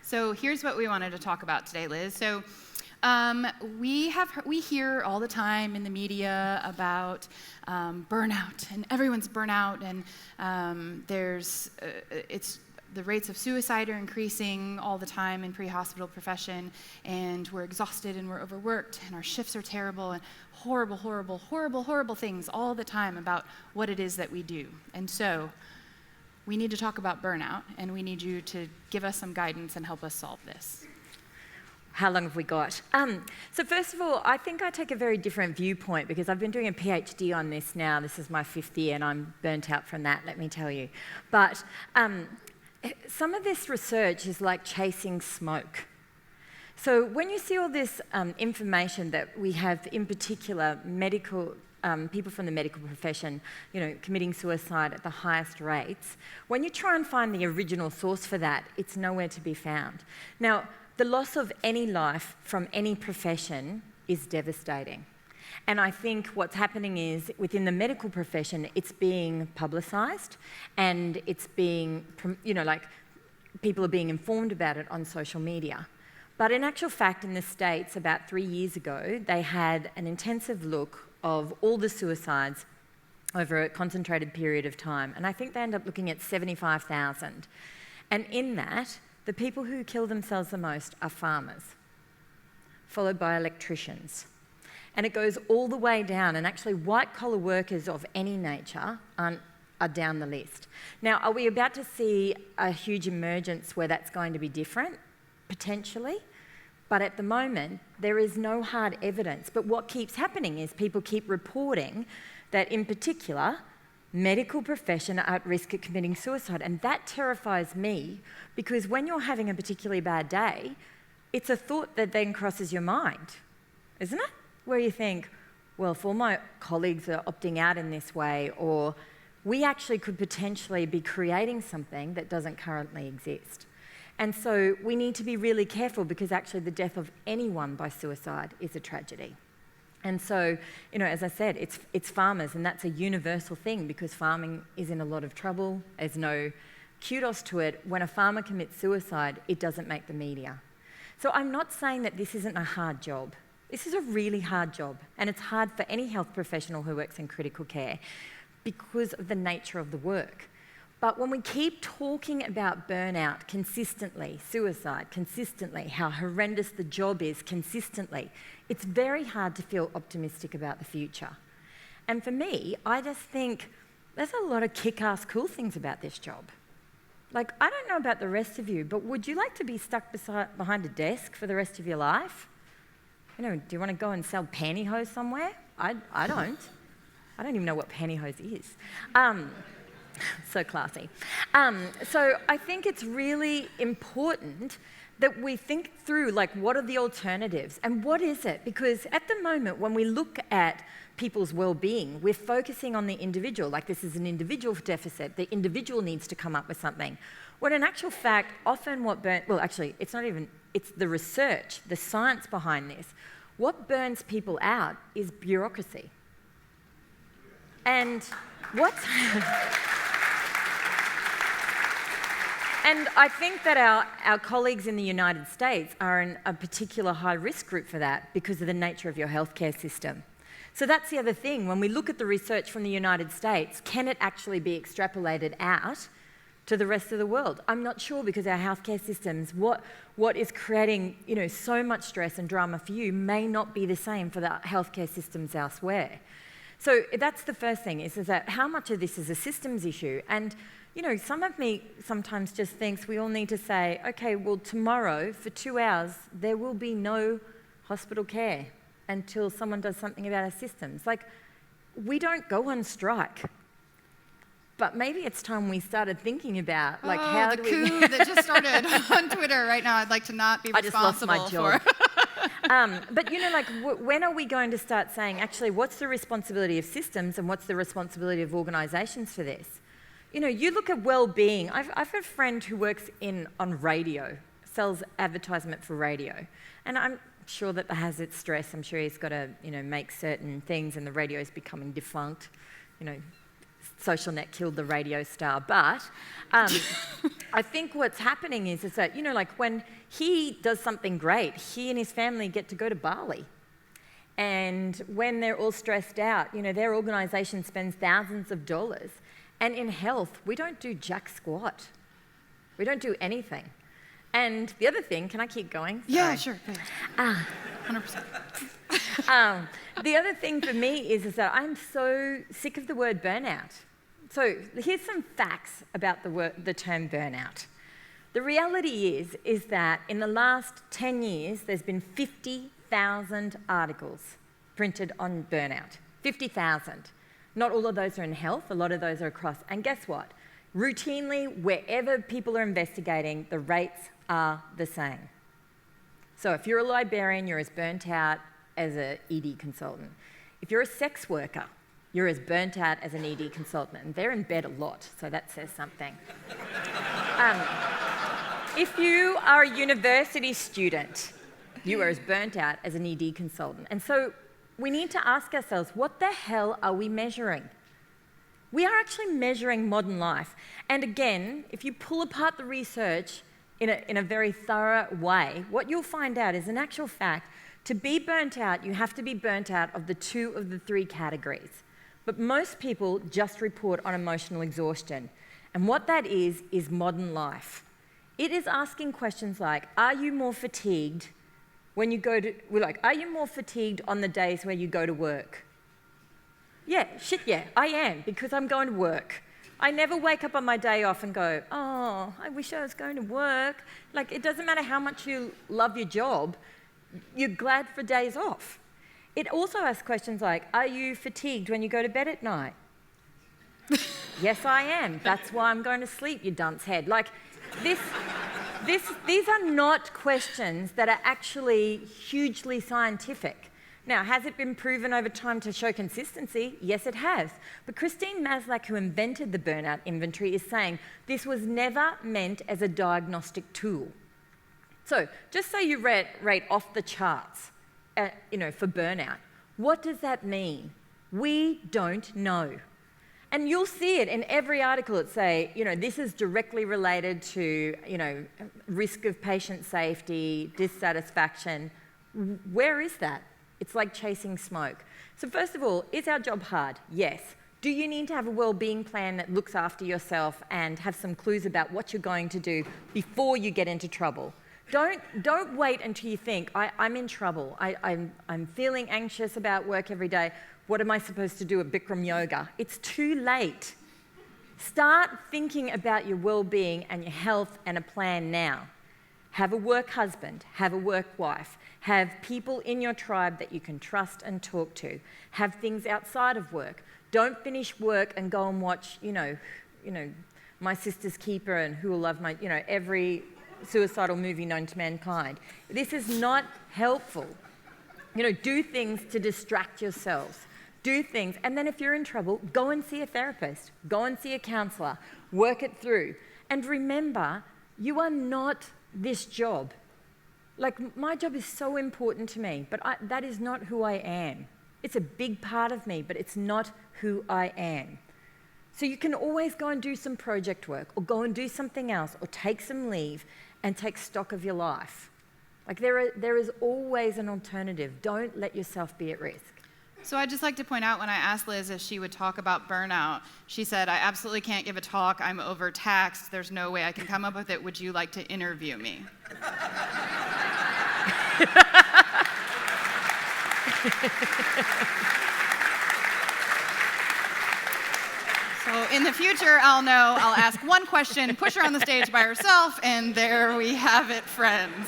So here's what we wanted to talk about today, Liz. So we hear all the time in the media about burnout, and everyone's burnout, and the rates of suicide are increasing all the time in pre-hospital profession, and we're exhausted and we're overworked and our shifts are terrible, and horrible, horrible, horrible, horrible things all the time about what it is that we do. And so we need to talk about burnout, and we need you to give us some guidance and help us solve this. How long have we got? So first of all, I think I take a very different viewpoint because I've been doing a PhD on this now. This is my 5th year and I'm burnt out from that, let me tell you. But some of this research is like chasing smoke. So when you see all this information that we have, in particular, medical people from the medical profession, committing suicide at the highest rates, when you try and find the original source for that, it's nowhere to be found. Now, the loss of any life from any profession is devastating. And I think what's happening is, within the medical profession, it's being publicised and it's being, people are being informed about it on social media. But in actual fact, in the States, about 3 years ago, they had an intensive look of all the suicides over a concentrated period of time. And I think they ended up looking at 75,000. And in that, the people who kill themselves the most are farmers, followed by electricians. And it goes all the way down, and actually white-collar workers of any nature are down the list. Now, are we about to see a huge emergence where that's going to be different? Potentially. But at the moment, there is no hard evidence. But what keeps happening is people keep reporting that, in particular, medical profession are at risk of committing suicide. And that terrifies me, because when you're having a particularly bad day, it's a thought that then crosses your mind, isn't it? Where you think, well, if all my colleagues are opting out in this way, or we actually could potentially be creating something that doesn't currently exist. And so we need to be really careful, because actually the death of anyone by suicide is a tragedy. And so, as I said, it's farmers, and that's a universal thing, because farming is in a lot of trouble. There's no kudos to it. When a farmer commits suicide, it doesn't make the media. So I'm not saying that this isn't a hard job. This is a really hard job, and it's hard for any health professional who works in critical care because of the nature of the work. But when we keep talking about burnout consistently, suicide consistently, how horrendous the job is consistently, it's very hard to feel optimistic about the future. And for me, I just think there's a lot of kick-ass cool things about this job. Like, I don't know about the rest of you, but would you like to be stuck behind a desk for the rest of your life? Do you want to go and sell pantyhose somewhere? I don't. I don't even know what pantyhose is. So classy. So I think it's really important that we think through, what are the alternatives and what is it? Because at the moment, when we look at people's well-being, we're focusing on the individual, like this is an individual deficit, the individual needs to come up with something. When in actual fact, often it's the research, the science behind this. What burns people out is bureaucracy. And And I think that our colleagues in the United States are in a particular high-risk group for that because of the nature of your healthcare system. So that's the other thing. When we look at the research from the United States, can it actually be extrapolated out to the rest of the world? I'm not sure, because our healthcare systems, what is creating so much stress and drama for you may not be the same for the healthcare systems elsewhere. So that's the first thing, is that how much of this is a systems issue? And some of me sometimes just thinks we all need to say, okay, well, tomorrow for 2 hours, there will be no hospital care until someone does something about our systems. We don't go on strike. But maybe it's time we started thinking about, how do we... the coup that just started on Twitter right now, I'd like to not be responsible I just lost my job. But, when are we going to start saying, actually, what's the responsibility of systems and what's the responsibility of organisations for this? You look at well-being. I've got a friend who works on radio, sells advertisement for radio. And I'm sure that has its stress. I'm sure he's got to, make certain things, and the radio is becoming defunct. social net killed the radio star. But I think what's happening is that, like when he does something great, he and his family get to go to Bali. And when they're all stressed out, their organisation spends thousands of dollars. And in health, we don't do jack squat. We don't do anything. And the other thing, can I keep going? Yeah, sure. 100%. The other thing for me is that I'm so sick of the word burnout. So here's some facts about the term burnout. The reality is that in the last 10 years, there's been 50,000 articles printed on burnout. 50,000. Not all of those are in health, a lot of those are across. And guess what? Routinely, wherever people are investigating, the rates are the same. So if you're a librarian, you're as burnt out as an ED consultant. If you're a sex worker, you're as burnt out as an ED consultant. And they're in bed a lot, so that says something. If you are a university student, you are as burnt out as an ED consultant. And so we need to ask ourselves, what the hell are we measuring? We are actually measuring modern life. And again, if you pull apart the research in a very thorough way, what you'll find out is, in actual fact, to be burnt out, you have to be burnt out of the 2 of the 3 categories. But most people just report on emotional exhaustion. And what that is modern life. It is asking questions like, are you more fatigued when you go to, are you more fatigued on the days where you go to work? Yeah, I am, because I'm going to work. I never wake up on my day off and go, oh, I wish I was going to work. It doesn't matter how much you love your job, you're glad for days off. It also asks questions like, are you fatigued when you go to bed at night? Yes, I am. That's why I'm going to sleep, you dunce head. These are not questions that are actually hugely scientific. Now, has it been proven over time to show consistency? Yes, it has. But Christine Maslach, who invented the burnout inventory, is saying this was never meant as a diagnostic tool. So, just say you rate off the charts, for burnout. What does that mean? We don't know. And you'll see it in every article. It say, this is directly related to, risk of patient safety, dissatisfaction. Where is that? It's like chasing smoke. So first of all, is our job hard? Yes. Do you need to have a wellbeing plan that looks after yourself and have some clues about what you're going to do before you get into trouble? Don't wait until you think, I'm in trouble. I'm feeling anxious about work every day. What am I supposed to do at Bikram yoga? It's too late. Start thinking about your well-being and your health and a plan now. Have a work husband, have a work wife, have people in your tribe that you can trust and talk to. Have things outside of work. Don't finish work and go and watch, My Sister's Keeper and Who Will Love My, every suicidal movie known to mankind. This is not helpful. Do things to distract yourselves. Do things, and then if you're in trouble, go and see a therapist. Go and see a counsellor. Work it through. And remember, you are not this job. My job is so important to me, but that is not who I am. It's a big part of me, but it's not who I am. So you can always go and do some project work, or go and do something else, or take some leave and take stock of your life. There is always an alternative. Don't let yourself be at risk. So I'd just like to point out, when I asked Liz if she would talk about burnout, she said, I absolutely can't give a talk. I'm overtaxed. There's no way I can come up with it. Would you like to interview me? So in the future, I'll ask one question, push her on the stage by herself, and there we have it, friends.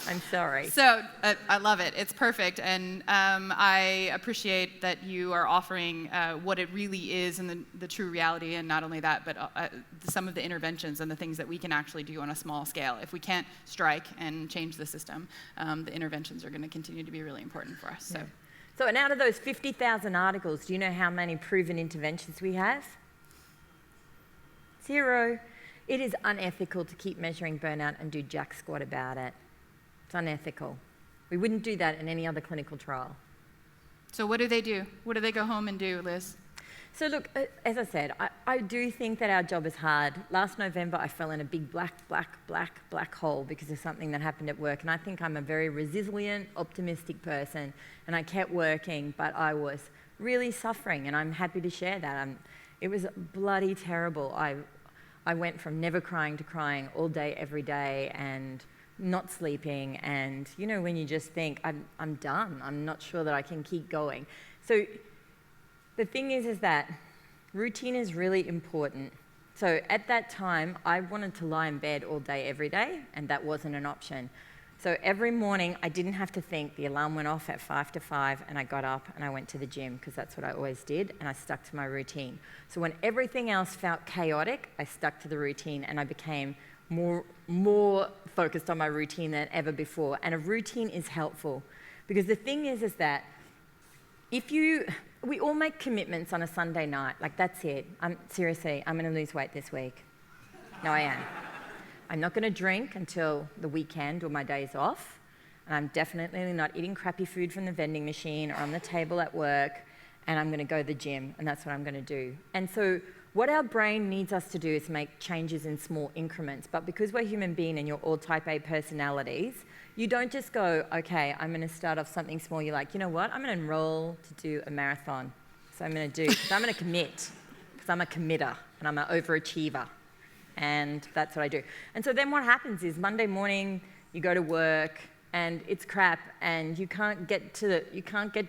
I'm sorry. So I love it. It's perfect. And I appreciate that you are offering what it really is and the true reality, and not only that, but some of the interventions and the things that we can actually do on a small scale. If we can't strike and change the system, the interventions are going to continue to be really important for us. Yeah. So, and out of those 50,000 articles, do you know how many proven interventions we have? 0. It is unethical to keep measuring burnout and do jack squat about it. It's unethical. We wouldn't do that in any other clinical trial. So what do they do? What do they go home and do, Liz? So look, as I said, I do think that our job is hard. Last November, I fell in a big black hole because of something that happened at work. And I think I'm a very resilient, optimistic person. And I kept working, but I was really suffering. And I'm happy to share that. It was bloody terrible. I went from never crying to crying all day, every day, and not sleeping. And you know, when you just think, I'm done. I'm not sure that I can keep going. So the thing is that routine is really important. So at that time, I wanted to lie in bed all day, every day, and that wasn't an option. So every morning, I didn't have to think. The alarm went off at 5 to 5, and I got up and I went to the gym, because that's what I always did, and I stuck to my routine. So when everything else felt chaotic, I stuck to the routine, and I became more focused on my routine than ever before. And a routine is helpful, because the thing is that we all make commitments on a Sunday night, like that's it. Seriously, I'm going to lose weight this week. No, I am. I'm not going to drink until the weekend or my days off. And I'm definitely not eating crappy food from the vending machine or on the table at work. And I'm going to go to the gym, and that's what I'm going to do. And so what our brain needs us to do is make changes in small increments. But because we're human beings and you're all type A personalities, you don't just go, okay, I'm going to start off something small. You're like, you know what? I'm going to enroll to do a marathon. So I'm going to do, because I'm going to commit, because I'm a committer and I'm an overachiever. And that's what I do. And so then what happens is Monday morning, you go to work and it's crap, and you can't get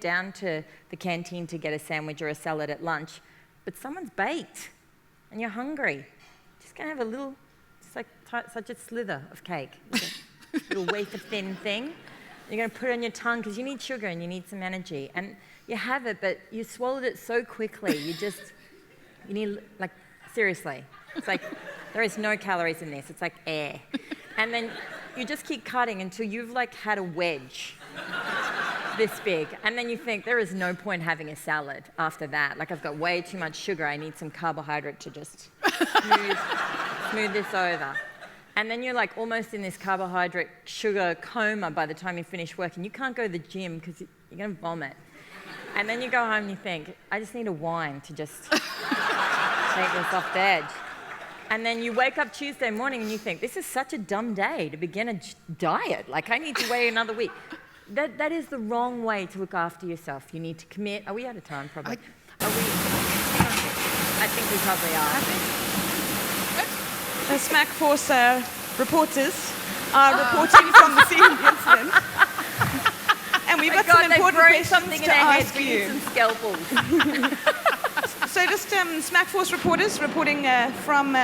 down to the canteen to get a sandwich or a salad at lunch, but someone's baked and you're hungry. Just going to have a little, it's like such a slither of cake. A little wafer thin thing. You're going to put it on your tongue because you need sugar and you need some energy. And you have it, but you swallowed it so quickly. You need, like, seriously. It's like, there is no calories in this. It's like air. And then you just keep cutting until you've, like, had a wedge this big. And then you think, there is no point having a salad after that. Like, I've got way too much sugar. I need some carbohydrate to just smooth this over. And then you're like almost in this carbohydrate sugar coma by the time you finish work, and you can't go to the gym because you're going to vomit. And then you go home and you think, I just need a wine to just take this off the edge. And then you wake up Tuesday morning and you think, this is such a dumb day to begin a diet. Like, I need to wait another week. That is the wrong way to look after yourself. You need to commit. Are we out of time, probably? I think we probably are. The Smack Force reporters are reporting from the scene of the incident. And we've got some important questions to ask you. Some scalpels. So just Smack Force reporters reporting from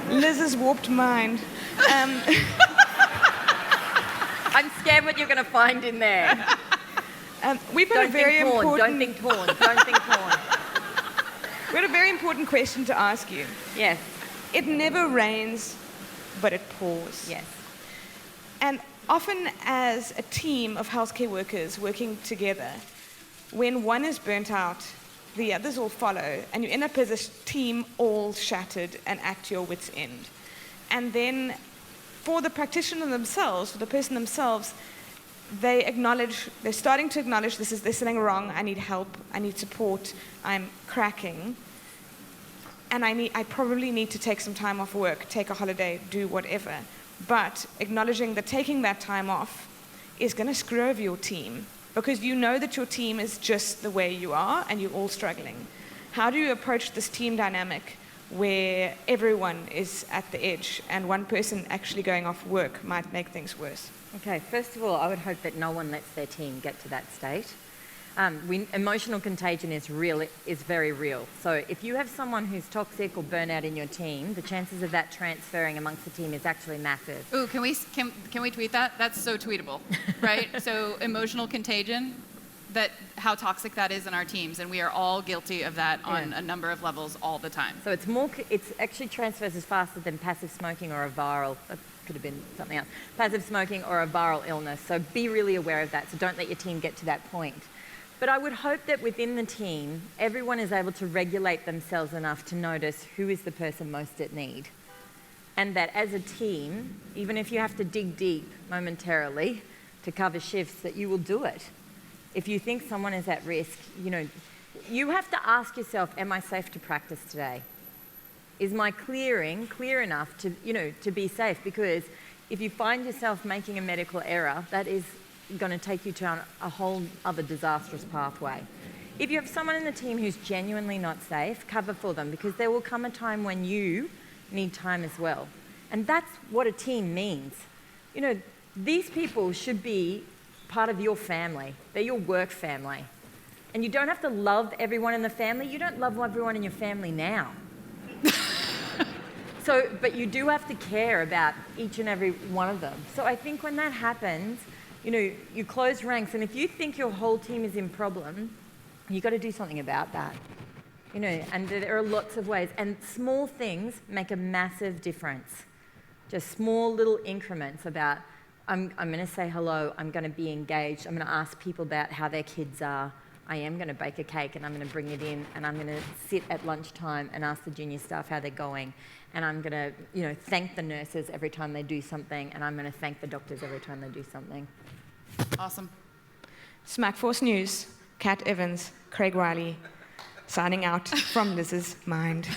Liz's warped mind. I'm scared what you're going to find in there. We've got a very important... Don't think porn. Don't think porn. We had a very important question to ask you. Yes. It never rains, but it pours. Yes. And often as a team of healthcare workers working together, when one is burnt out, the others all follow, and you end up as a team all shattered and at your wit's end. And then for the practitioner themselves, for the person themselves, they're starting to acknowledge there's something wrong, I need help, I need support, I'm cracking. And I probably need to take some time off work, take a holiday, do whatever. But acknowledging that taking that time off is going to screw over your team, because you know that your team is just the way you are and you're all struggling. How do you approach this team dynamic where everyone is at the edge and one person actually going off work might make things worse? Okay, first of all, I would hope that no one lets their team get to that state. Emotional contagion is very real. So if you have someone who's toxic or burnout in your team, the chances of that transferring amongst the team is actually massive. Ooh, can we tweet that? That's so tweetable, right? So emotional contagion, how toxic that is in our teams, and we are all guilty of that on a number of levels all the time. So it's actually transfers as faster than passive smoking or a viral, that could have been something else, passive smoking or a viral illness. So be really aware of that. So don't let your team get to that point. But I would hope that within the team, everyone is able to regulate themselves enough to notice who is the person most at need. And that as a team, even if you have to dig deep momentarily to cover shifts, that you will do it. If you think someone is at risk, You have to ask yourself, am I safe to practice today? Is my clearing clear enough to, to be safe? Because if you find yourself making a medical error, that is going to take you down a whole other disastrous pathway. If you have someone in the team who's genuinely not safe, cover for them, because there will come a time when you need time as well. And that's what a team means. These people should be part of your family. They're your work family. And you don't have to love everyone in the family. You don't love everyone in your family now. But you do have to care about each and every one of them. So I think when that happens, you close ranks, and if you think your whole team is in problem, you've got to do something about that. And there are lots of ways. And small things make a massive difference. Just small little increments about, I'm going to say hello, I'm going to be engaged, I'm going to ask people about how their kids are, I am going to bake a cake and I'm going to bring it in, and I'm going to sit at lunchtime and ask the junior staff how they're going, and I'm going to thank the nurses every time they do something, and I'm going to thank the doctors every time they do something. Awesome. Smackforce News, Kat Evans, Craig Wiley, signing out from Liz's mind.